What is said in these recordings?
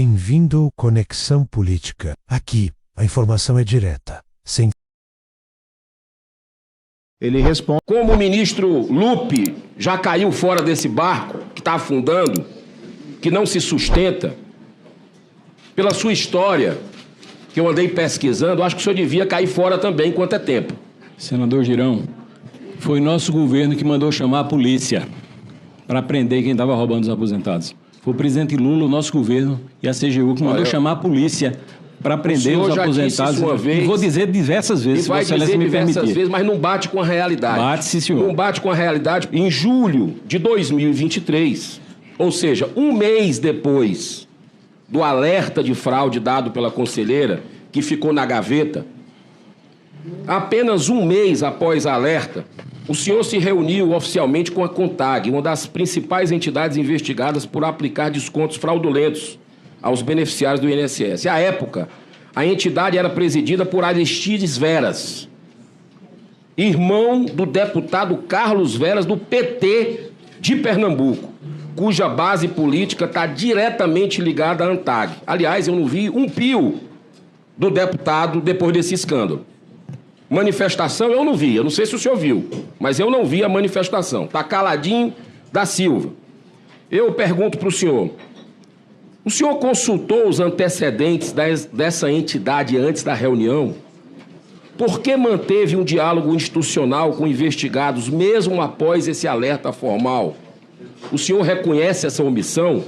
Bem-vindo ao Conexão Política. Aqui, a informação é direta, sem... Ele responde: como o ministro Lupe já caiu fora desse barco que está afundando, que não se sustenta, pela sua história, que eu andei pesquisando, acho que o senhor devia cair fora também, enquanto é tempo. Senador Girão, foi nosso governo que mandou chamar a polícia para prender quem estava roubando os aposentados. Foi o presidente Lula, o nosso governo e a CGU que mandou chamar a polícia para prender os aposentados. E vou dizer diversas vezes, se vai dizer diversas vezes, mas não bate com a realidade. Bate, sim, senhor. Não bate com a realidade. Em julho de 2023, ou seja, um mês depois do alerta de fraude dado pela conselheira, que ficou na gaveta, apenas um mês após a alerta, o senhor se reuniu oficialmente com a CONTAG, uma das principais entidades investigadas por aplicar descontos fraudulentos aos beneficiários do INSS. À época, a entidade era presidida por Aristides Veras, irmão do deputado Carlos Veras, do PT de Pernambuco, cuja base política está diretamente ligada à ANTAG. Aliás, eu não vi um pio do deputado depois desse escândalo. Manifestação eu não vi, eu não sei se o senhor viu, mas eu não vi a manifestação. Está caladinho da Silva. Eu pergunto para o senhor consultou os antecedentes dessa entidade antes da reunião? Por que manteve um diálogo institucional com investigados mesmo após esse alerta formal? O senhor reconhece essa omissão?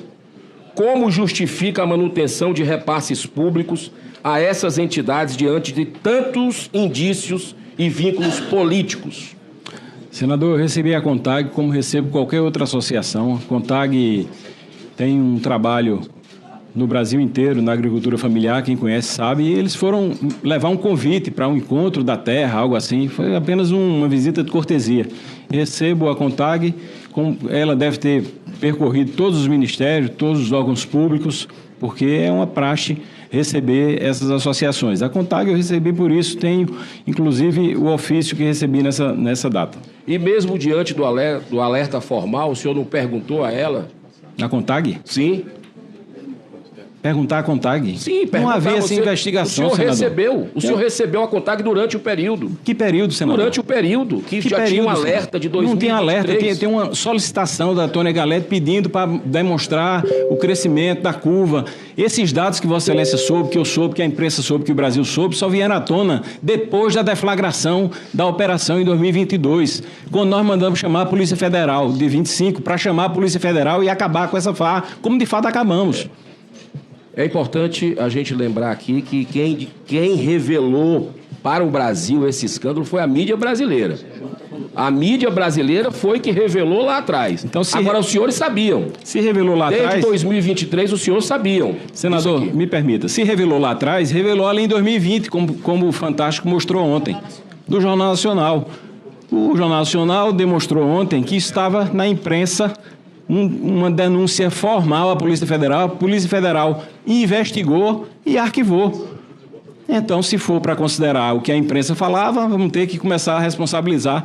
Como justifica a manutenção de repasses públicos a essas entidades diante de tantos indícios e vínculos políticos? Senador, eu recebi a CONTAG como recebo qualquer outra associação. A CONTAG tem um trabalho no Brasil inteiro, na agricultura familiar, quem conhece sabe, e eles foram levar um convite para um encontro da terra, algo assim. Foi apenas uma visita de cortesia. Recebo a CONTAG, ela deve ter percorrido todos os ministérios, todos os órgãos públicos, porque é uma praxe receber essas associações. A CONTAG eu recebi por isso, tenho inclusive o ofício que recebi nessa data. E mesmo diante do alerta formal, o senhor não perguntou a ela? A CONTAG? Sim. Perguntar a CONTAG? Sim, perguntar. Não havia essa investigação, senador. O senhor recebeu a CONTAG durante o período. Que período, senador? Durante o período, que já período, tinha um alerta de 2023. Não tem alerta, tem uma solicitação da Tônia Galete pedindo para demonstrar o crescimento da curva. Esses dados que Vossa Excelência soube, que eu soube, que a imprensa soube, que o Brasil soube, só vieram à tona depois da deflagração da operação em 2022, quando nós mandamos chamar a Polícia Federal, de 25, para chamar a Polícia Federal e acabar com essa farra, como de fato acabamos. É importante a gente lembrar aqui que quem revelou para o Brasil esse escândalo foi a mídia brasileira. A mídia brasileira foi que revelou lá atrás. Então, agora, os senhores sabiam. Se revelou lá atrás... Desde 2023, os senhores sabiam. Senador, me permita. Se revelou lá atrás, revelou ali em 2020, como o Fantástico mostrou ontem, do Jornal Nacional. O Jornal Nacional demonstrou ontem que estava na imprensa uma denúncia formal à Polícia Federal. A Polícia Federal investigou e arquivou. Então, se for para considerar o que a imprensa falava, vamos ter que começar a responsabilizar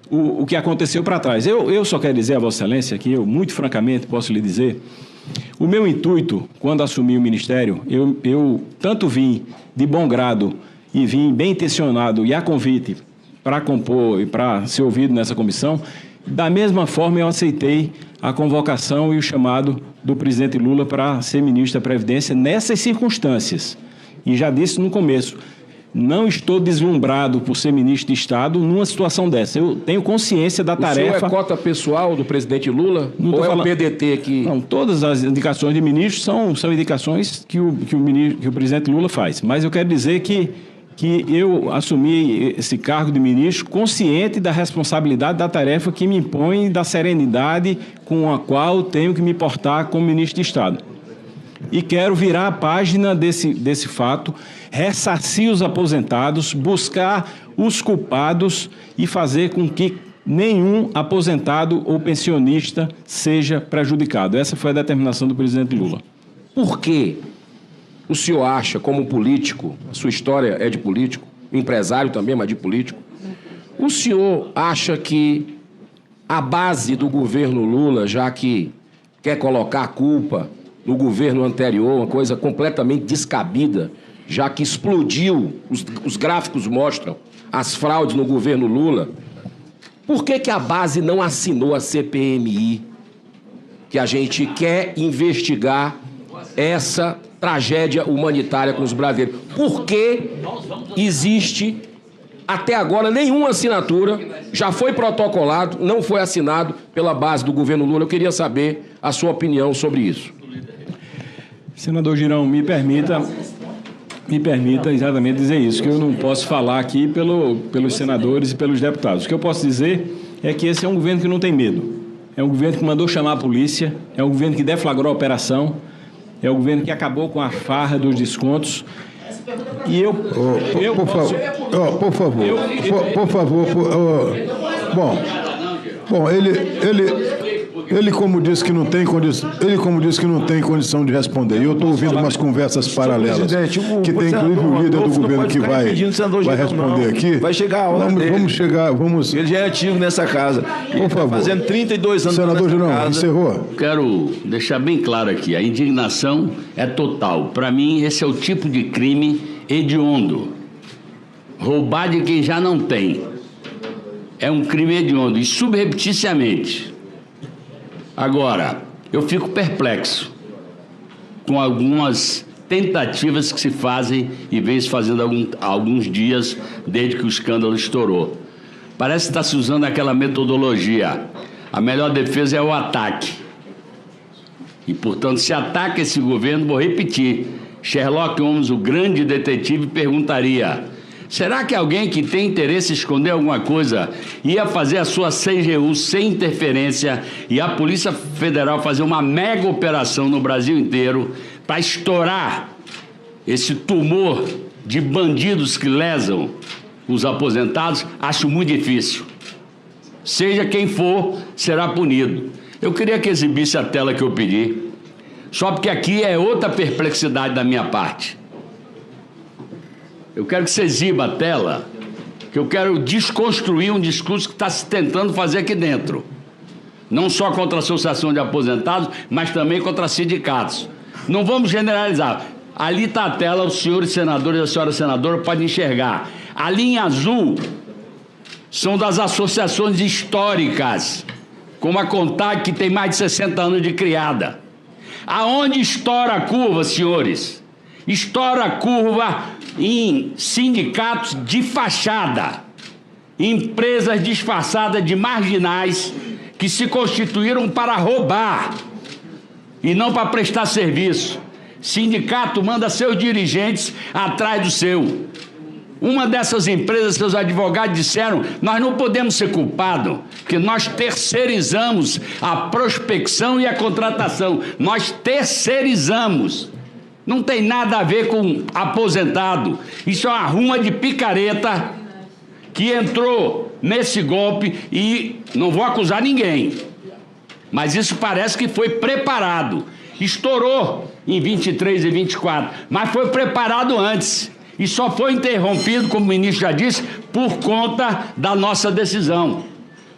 o que aconteceu para trás. Eu só quero dizer a Vossa Excelência que eu, muito francamente, posso lhe dizer, o meu intuito, quando assumi o Ministério, eu tanto vim de bom grado e vim bem intencionado e a convite para compor e para ser ouvido nessa comissão. Da mesma forma, eu aceitei a convocação e o chamado do presidente Lula para ser ministro da Previdência nessas circunstâncias. E já disse no começo, não estou deslumbrado por ser ministro de Estado numa situação dessa. Eu tenho consciência da tarefa... O senhor é cota pessoal do presidente Lula? Ou é o PDT que... Não, todas as indicações de ministro são indicações que o presidente Lula faz. Mas eu quero dizer que eu assumi esse cargo de ministro consciente da responsabilidade da tarefa que me impõe, da serenidade com a qual tenho que me portar como ministro de Estado. E quero virar a página desse fato, ressarcir os aposentados, buscar os culpados e fazer com que nenhum aposentado ou pensionista seja prejudicado. Essa foi a determinação do presidente Lula. Por quê? O senhor acha, como político, a sua história é de político, empresário também, mas de político, o senhor acha que a base do governo Lula, já que quer colocar a culpa no governo anterior, uma coisa completamente descabida, já que explodiu, os gráficos mostram, as fraudes no governo Lula. Por que a base não assinou a CPMI, que a gente quer investigar essa tragédia humanitária com os brasileiros? Por que existe, até agora, nenhuma assinatura, já foi protocolado, não foi assinado pela base do governo Lula? Eu queria saber a sua opinião sobre isso. Senador Girão, me permita exatamente dizer isso, que eu não posso falar aqui pelos senadores e pelos deputados. O que eu posso dizer é que esse é um governo que não tem medo. É um governo que mandou chamar a polícia, é um governo que deflagrou a operação, é um governo que acabou com a farra dos descontos. E por favor, ele como disse que não tem condição de responder. E eu estou ouvindo umas conversas paralelas que tem inclusive o líder do governo que vai responder aqui. Vai chegar a hora vamos. Ele já é antigo nessa casa. Por favor. Fazendo 32 anos. Senador Girão, encerrou. Quero deixar bem claro aqui, a indignação é total. Para mim, esse é o tipo de crime hediondo. Roubar de quem já não tem. É um crime hediondo e subrepticiamente. Agora, eu fico perplexo com algumas tentativas que se fazem e vem se fazendo há alguns dias desde que o escândalo estourou. Parece que está se usando aquela metodologia. A melhor defesa é o ataque. E, portanto, se ataca esse governo, vou repetir, Sherlock Holmes, o grande detetive, perguntaria: será que alguém que tem interesse em esconder alguma coisa ia fazer a sua CGU sem interferência e a Polícia Federal fazer uma mega operação no Brasil inteiro para estourar esse tumor de bandidos que lesam os aposentados? Acho muito difícil. Seja quem for, será punido. Eu queria que exibisse a tela que eu pedi, só porque aqui é outra perplexidade da minha parte. Eu quero que você exiba a tela, que eu quero desconstruir um discurso que está se tentando fazer aqui dentro. Não só contra a Associação de Aposentados, mas também contra sindicatos. Não vamos generalizar. Ali está a tela, os senhores senadores e a senhora senadora podem enxergar. A linha azul são das associações históricas, como a CONTAG, que tem mais de 60 anos de criada. Aonde estoura a curva, senhores? Estoura a curva em sindicatos de fachada, empresas disfarçadas de marginais que se constituíram para roubar e não para prestar serviço. Sindicato manda seus dirigentes atrás do seu. Uma dessas empresas, seus advogados disseram: nós não podemos ser culpados, porque nós terceirizamos a prospecção e a contratação. Nós terceirizamos. Não tem nada a ver com aposentado. Isso é uma ruma de picareta que entrou nesse golpe e não vou acusar ninguém. Mas isso parece que foi preparado. Estourou em 23 e 24, mas foi preparado antes. E só foi interrompido, como o ministro já disse, por conta da nossa decisão.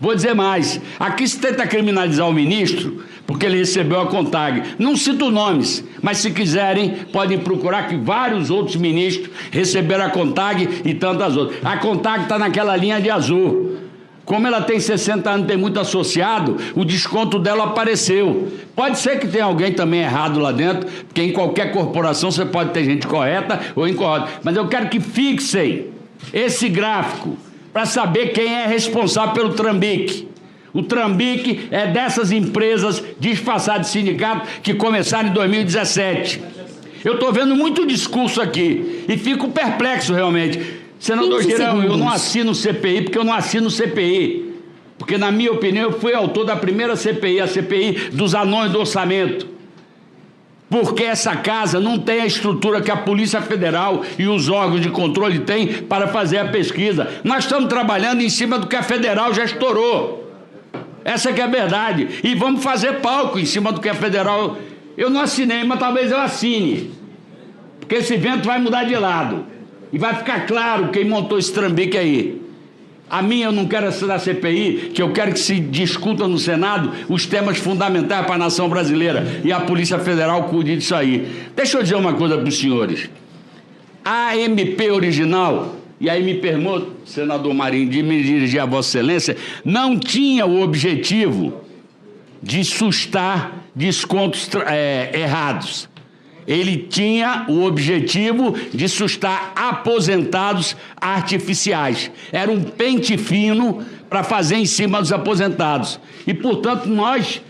Vou dizer mais. Aqui se tenta criminalizar o ministro porque ele recebeu a CONTAG. Não cito nomes, mas se quiserem, podem procurar que vários outros ministros receberam a CONTAG e tantas outras. A CONTAG está naquela linha de azul. Como ela tem 60 anos, tem muito associado, o desconto dela apareceu. Pode ser que tenha alguém também errado lá dentro, porque em qualquer corporação você pode ter gente correta ou incorreta. Mas eu quero que fixem esse gráfico para saber quem é responsável pelo trambique. O trambique é dessas empresas disfarçadas de sindicato que começaram em 2017. Eu estou vendo muito discurso aqui e fico perplexo realmente. Senador Girão, eu não assino CPI porque eu não assino CPI. Porque, na minha opinião, eu fui autor da primeira CPI, a CPI dos anões do orçamento. Porque essa casa não tem a estrutura que a Polícia Federal e os órgãos de controle têm para fazer a pesquisa. Nós estamos trabalhando em cima do que a Federal já estourou. Essa que é a verdade. E vamos fazer palco em cima do que a Federal... Eu não assinei, mas talvez eu assine. Porque esse vento vai mudar de lado. E vai ficar claro quem montou esse trambique aí. A minha eu não quero essa da CPI, que eu quero que se discuta no Senado os temas fundamentais para a nação brasileira e a Polícia Federal cuide disso aí. Deixa eu dizer uma coisa para os senhores. A MP original, e aí me permite, senador Marinho, de me dirigir a Vossa Excelência, não tinha o objetivo de sustar descontos errados. Ele tinha o objetivo de sustar aposentados artificiais. Era um pente fino para fazer em cima dos aposentados. E, portanto, nós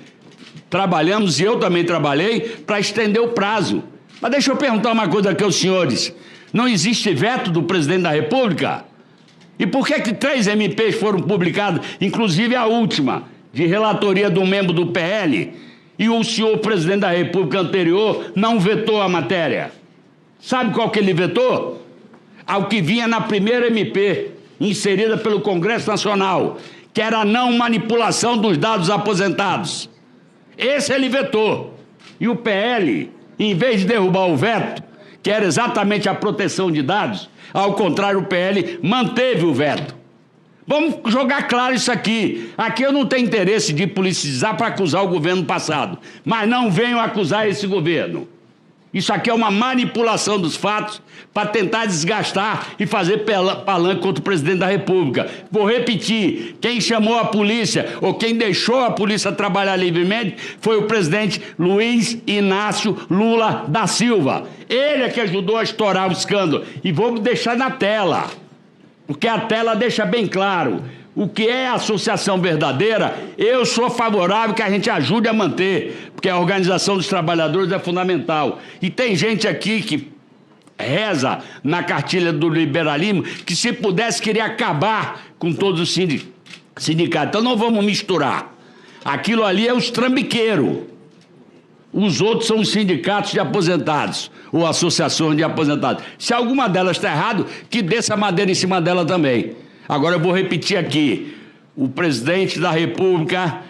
trabalhamos, e eu também trabalhei, para estender o prazo. Mas deixa eu perguntar uma coisa aqui aos senhores. Não existe veto do presidente da República? E por que 3 MPs foram publicados, inclusive a última, de relatoria do membro do PL, e o senhor presidente da República anterior não vetou a matéria? Sabe qual que ele vetou? Ao que vinha na primeira MP, inserida pelo Congresso Nacional, que era a não manipulação dos dados aposentados. Esse ele vetou. E o PL, em vez de derrubar o veto, que era exatamente a proteção de dados, ao contrário, o PL manteve o veto. Vamos jogar claro isso aqui. Aqui eu não tenho interesse de politicizar para acusar o governo passado, mas não venham acusar esse governo. Isso aqui é uma manipulação dos fatos para tentar desgastar e fazer palanque contra o presidente da República. Vou repetir, quem chamou a polícia ou quem deixou a polícia trabalhar livremente foi o presidente Luiz Inácio Lula da Silva. Ele é que ajudou a estourar o escândalo. E vou deixar na tela, porque a tela deixa bem claro. O que é associação verdadeira, eu sou favorável que a gente ajude a manter, porque a organização dos trabalhadores é fundamental. E tem gente aqui que reza na cartilha do liberalismo que, se pudesse, queria acabar com todos os sindicatos. Então não vamos misturar. Aquilo ali é os trambiqueiros. Os outros são os sindicatos de aposentados, ou associações de aposentados. Se alguma delas está errado, que desça a madeira em cima dela também. Agora eu vou repetir aqui, o presidente da República,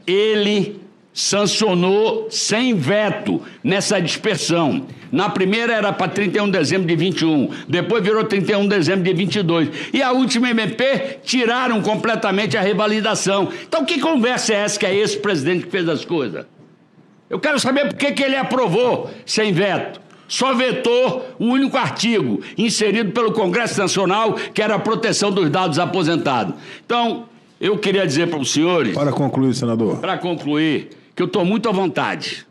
ele sancionou sem veto nessa dispersão. Na primeira era para 31 de dezembro de 21, depois virou 31 de dezembro de 22. E a última MP tiraram completamente a revalidação. Então que conversa é essa que é esse presidente que fez as coisas? Eu quero saber por que ele aprovou sem veto. Só vetou o único artigo inserido pelo Congresso Nacional, que era a proteção dos dados aposentados. Então, eu queria dizer para os senhores... Para concluir, senador. Para concluir, que eu estou muito à vontade.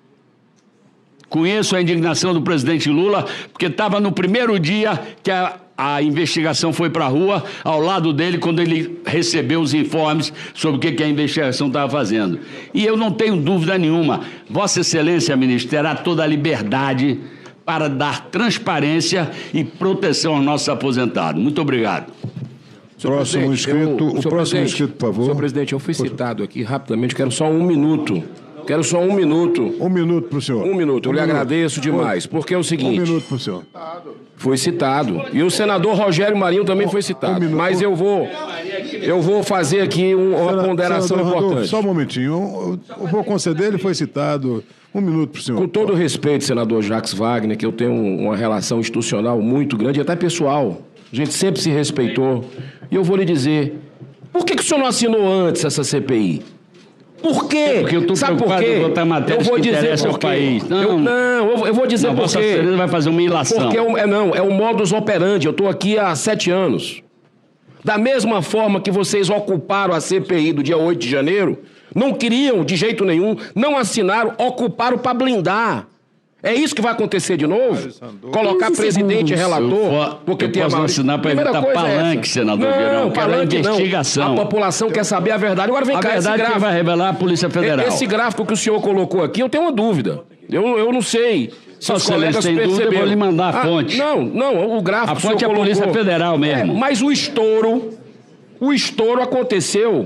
Conheço a indignação do presidente Lula, porque estava no primeiro dia que a investigação foi para a rua, ao lado dele, quando ele recebeu os informes sobre o que a investigação estava fazendo. E eu não tenho dúvida nenhuma, Vossa Excelência, ministro, terá toda a liberdade para dar transparência e proteção aos nossos aposentados. Muito obrigado. Próximo inscrito, o próximo inscrito, por favor. Senhor presidente, eu fui citado aqui rapidamente, quero só 1 minuto. Quero só 1 minuto. 1 minuto para o senhor. 1 minuto, eu lhe agradeço demais, porque é o seguinte... 1 minuto para o senhor. Foi citado. E o senador Rogério Marinho também foi citado. Mas eu vou fazer aqui uma ponderação importante. Só um momentinho. Eu vou conceder, ele foi citado. 1 minuto para o senhor. Com todo o respeito, senador Jacques Wagner, que eu tenho uma relação institucional muito grande, até pessoal. A gente sempre se respeitou. E eu vou lhe dizer, por que o senhor não assinou antes essa CPI? Por quê? Porque eu estou preocupado em botar matérias que interessam ao país. Eu vou dizer por quê. Vossa Excelência vai fazer uma ilação. Porque é o modus operandi. Eu estou aqui há 7 anos. Da mesma forma que vocês ocuparam a CPI do dia 8 de janeiro, não queriam de jeito nenhum, não assinaram, ocuparam para blindar. É isso que vai acontecer de novo? Colocar presidente e relator, porque tem a maioria. Assinar para evitar palanque, senador Guerrero. Palanque não. Investigação. A população quer saber a verdade. Agora vem cá, esse gráfico. Que vai revelar a Polícia Federal. Esse gráfico que o senhor colocou aqui, eu tenho uma dúvida. Eu não sei se os colegas tem perceberam. Dúvida, eu vou lhe mandar a fonte. Não, o gráfico... A fonte é a Polícia Federal mesmo. Mas o estouro aconteceu